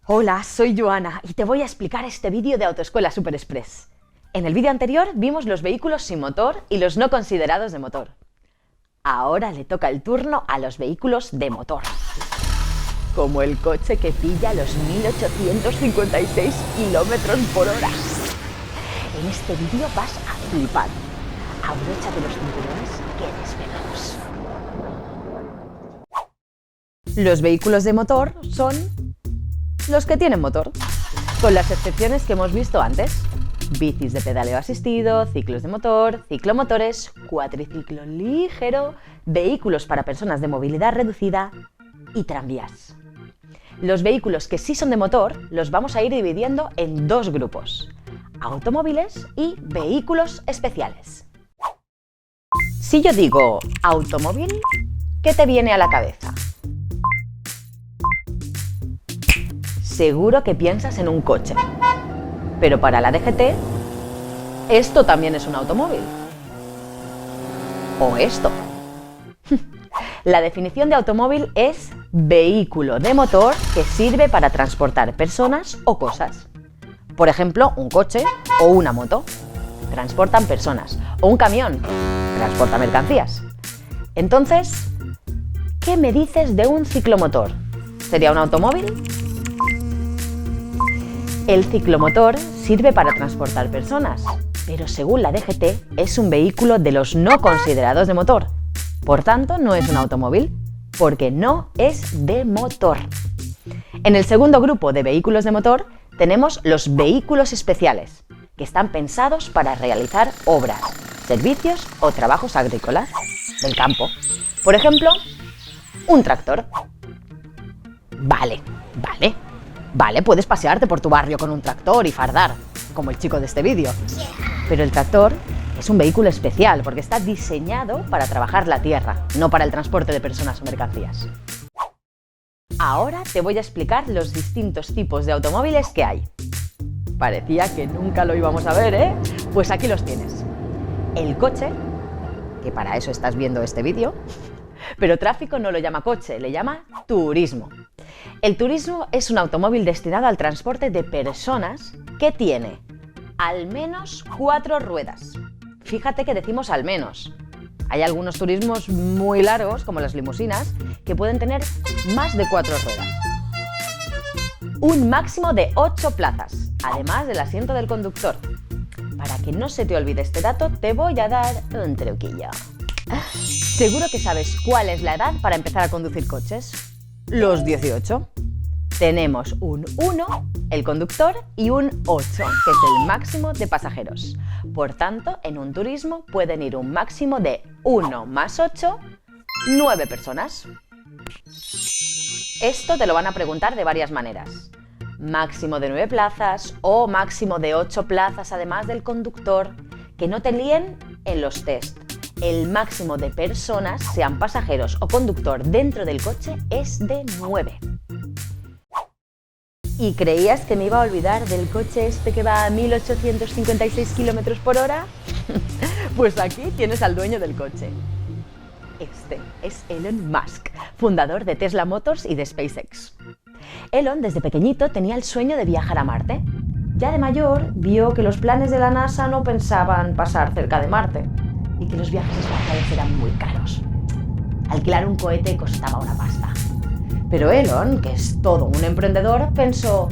Hola, soy Joana y te voy a explicar este vídeo de Autoescuela Super Express. En el vídeo anterior vimos los vehículos sin motor y los no considerados de motor. Ahora le toca el turno a los vehículos de motor. Como el coche que pilla los 1856 kilómetros por hora. En este vídeo vas a flipar. Abróchate los cinturones que despegamos. Los vehículos de motor son los que tienen motor, con las excepciones que hemos visto antes. Bicis de pedaleo asistido, ciclos de motor, ciclomotores, cuatriciclo ligero, vehículos para personas de movilidad reducida y tranvías. Los vehículos que sí son de motor los vamos a ir dividiendo en dos grupos: automóviles y vehículos especiales. Si yo digo automóvil, ¿qué te viene a la cabeza? Seguro que piensas en un coche, pero para la DGT, esto también es un automóvil. O esto. La definición de automóvil es vehículo de motor que sirve para transportar personas o cosas. Por ejemplo, un coche o una moto transportan personas, o un camión transporta mercancías. Entonces, ¿qué me dices de un ciclomotor? ¿Sería un automóvil? El ciclomotor sirve para transportar personas, pero según la DGT es un vehículo de los no considerados de motor. Por tanto, no es un automóvil, porque no es de motor. En el segundo grupo de vehículos de motor tenemos los vehículos especiales, que están pensados para realizar obras, servicios o trabajos agrícolas del campo. Por ejemplo, un tractor. Vale, puedes pasearte por tu barrio con un tractor y fardar, como el chico de este vídeo. Pero el tractor es un vehículo especial porque está diseñado para trabajar la tierra, no para el transporte de personas o mercancías. Ahora te voy a explicar los distintos tipos de automóviles que hay. Parecía que nunca lo íbamos a ver, ¿eh? Pues aquí los tienes. El coche, que para eso estás viendo este vídeo, pero tráfico no lo llama coche, le llama turismo. El turismo es un automóvil destinado al transporte de personas que tiene al menos 4 ruedas. Fíjate que decimos al menos. Hay algunos turismos muy largos, como las limusinas, que pueden tener más de 4 ruedas. Un máximo de 8 plazas, además del asiento del conductor. Para que no se te olvide este dato, te voy a dar un truquillo. Seguro que sabes cuál es la edad para empezar a conducir coches. Los 18. Tenemos un 1, el conductor, y un 8, que es el máximo de pasajeros. Por tanto, en un turismo pueden ir un máximo de 1 más 8, 9 personas. Esto te lo van a preguntar de varias maneras. Máximo de 9 plazas o máximo de 8 plazas además del conductor. Que no te líen en los test. El máximo de personas, sean pasajeros o conductor, dentro del coche es de 9. ¿Y creías que me iba a olvidar del coche este que va a 1856 kilómetros por hora? Pues aquí tienes al dueño del coche. Este es Elon Musk, fundador de Tesla Motors y de SpaceX. Elon desde pequeñito tenía el sueño de viajar a Marte. Ya de mayor vio que los planes de la NASA no pensaban pasar cerca de Marte y que los viajes espaciales eran muy caros. Alquilar un cohete costaba una pasta. Pero Elon, que es todo un emprendedor, pensó: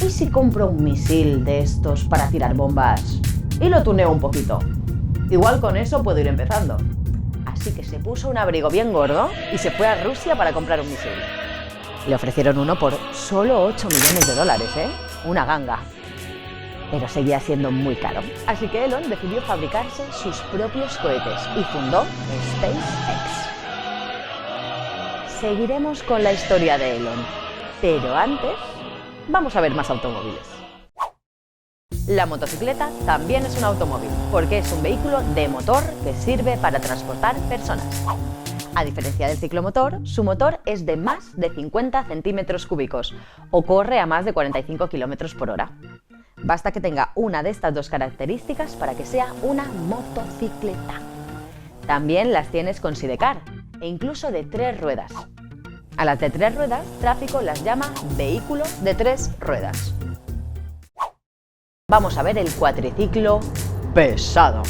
¿y si compro un misil de estos para tirar bombas y lo tuneo un poquito? Igual con eso puedo ir empezando. Así que se puso un abrigo bien gordo y se fue a Rusia para comprar un misil. Le ofrecieron uno por solo 8 millones de dólares, ¿eh? Una ganga. Pero seguía siendo muy caro. Así que Elon decidió fabricarse sus propios cohetes y fundó SpaceX. Seguiremos con la historia de Elon, pero antes vamos a ver más automóviles. La motocicleta también es un automóvil, porque es un vehículo de motor que sirve para transportar personas. A diferencia del ciclomotor, su motor es de más de 50 centímetros cúbicos o corre a más de 45 kilómetros por hora. Basta que tenga una de estas dos características para que sea una motocicleta. También las tienes con sidecar e incluso de 3 ruedas. A las de 3 ruedas, tráfico las llama vehículo de 3 ruedas. Vamos a ver el cuatriciclo pesado.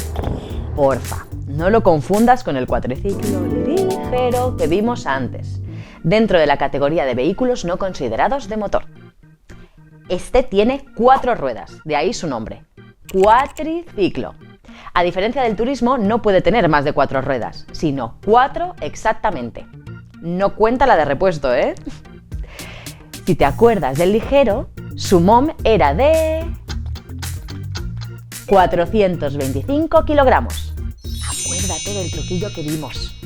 Porfa, no lo confundas con el cuatriciclo ligero que vimos antes, dentro de la categoría de vehículos no considerados de motor. Este tiene 4 ruedas, de ahí su nombre, cuatriciclo. A diferencia del turismo, no puede tener más de 4 ruedas, sino 4 exactamente. No cuenta la de repuesto, ¿eh? Si te acuerdas del ligero, su MOM era de 425 kilogramos. Acuérdate del truquillo que vimos.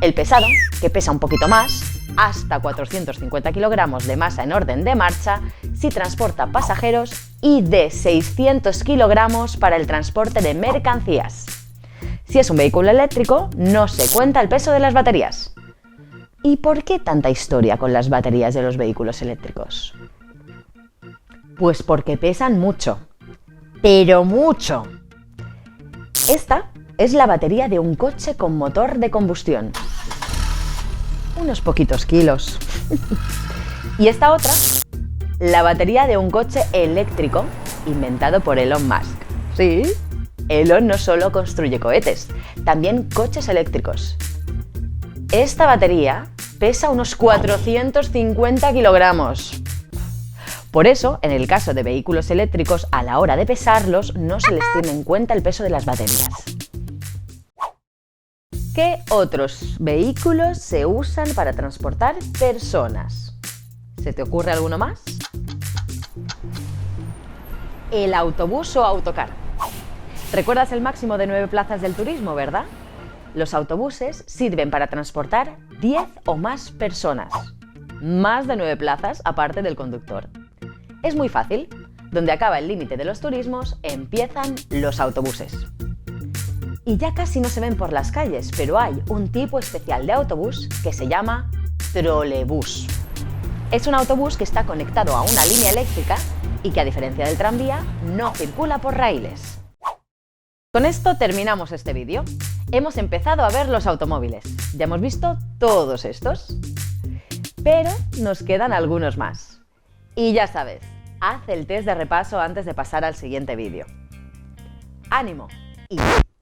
El pesado, que pesa un poquito más, hasta 450 kilogramos de masa en orden de marcha, si transporta pasajeros, y de 600 kilogramos para el transporte de mercancías. Si es un vehículo eléctrico, no se cuenta el peso de las baterías. ¿Y por qué tanta historia con las baterías de los vehículos eléctricos? Pues porque pesan mucho, pero mucho. Esta es la batería de un coche con motor de combustión. Unos poquitos kilos. Y esta otra, la batería de un coche eléctrico inventado por Elon Musk. Sí, Elon no solo construye cohetes, también coches eléctricos. Esta batería pesa unos 450 kilogramos. Por eso, en el caso de vehículos eléctricos, a la hora de pesarlos, no se les tiene en cuenta el peso de las baterías. ¿Qué otros vehículos se usan para transportar personas? ¿Se te ocurre alguno más? El autobús o autocar. ¿Recuerdas el máximo de 9 plazas del turismo, verdad? Los autobuses sirven para transportar 10 o más personas. Más de 9 plazas aparte del conductor. Es muy fácil. Donde acaba el límite de los turismos, empiezan los autobuses. Y ya casi no se ven por las calles, pero hay un tipo especial de autobús que se llama trolebús. Es un autobús que está conectado a una línea eléctrica y que, a diferencia del tranvía, no circula por raíles. Con esto terminamos este vídeo. Hemos empezado a ver los automóviles. Ya hemos visto todos estos. Pero nos quedan algunos más. Y ya sabes, haz el test de repaso antes de pasar al siguiente vídeo. ¡Ánimo! Y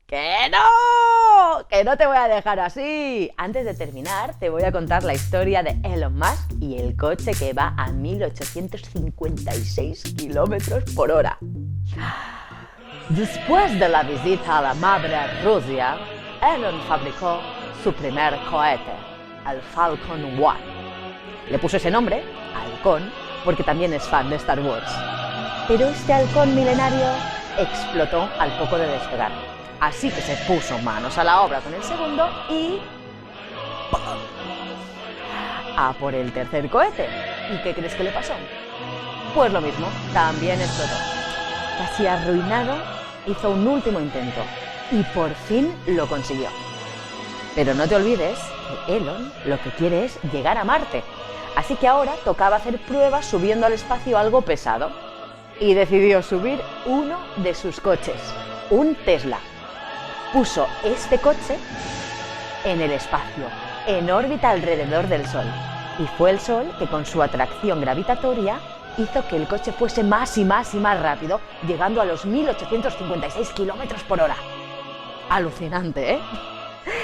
¡que no! ¡Que no te voy a dejar así! Antes de terminar, te voy a contar la historia de Elon Musk y el coche que va a 1856 kilómetros por hora. Después de la visita a la madre Rusia, Elon fabricó su primer cohete, el Falcon 1. Le puso ese nombre, Halcón, porque también es fan de Star Wars. Pero este halcón milenario explotó al poco de despegar. Así que se puso manos a la obra con el segundo y ¡pum! A por el tercer cohete. ¿Y qué crees que le pasó? Pues lo mismo, también explotó. Casi arruinado, hizo un último intento y por fin lo consiguió. Pero no te olvides que Elon lo que quiere es llegar a Marte. Así que ahora tocaba hacer pruebas subiendo al espacio algo pesado. Y decidió subir uno de sus coches, un Tesla. Puso este coche en el espacio, en órbita alrededor del Sol. Y fue el Sol que, con su atracción gravitatoria, hizo que el coche fuese más y más y más rápido, llegando a los 1856 kilómetros por hora. Alucinante, ¿eh?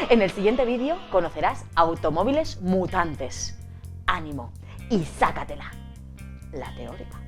En el siguiente vídeo conocerás automóviles mutantes. ¡Ánimo! Y sácatela, la teórica.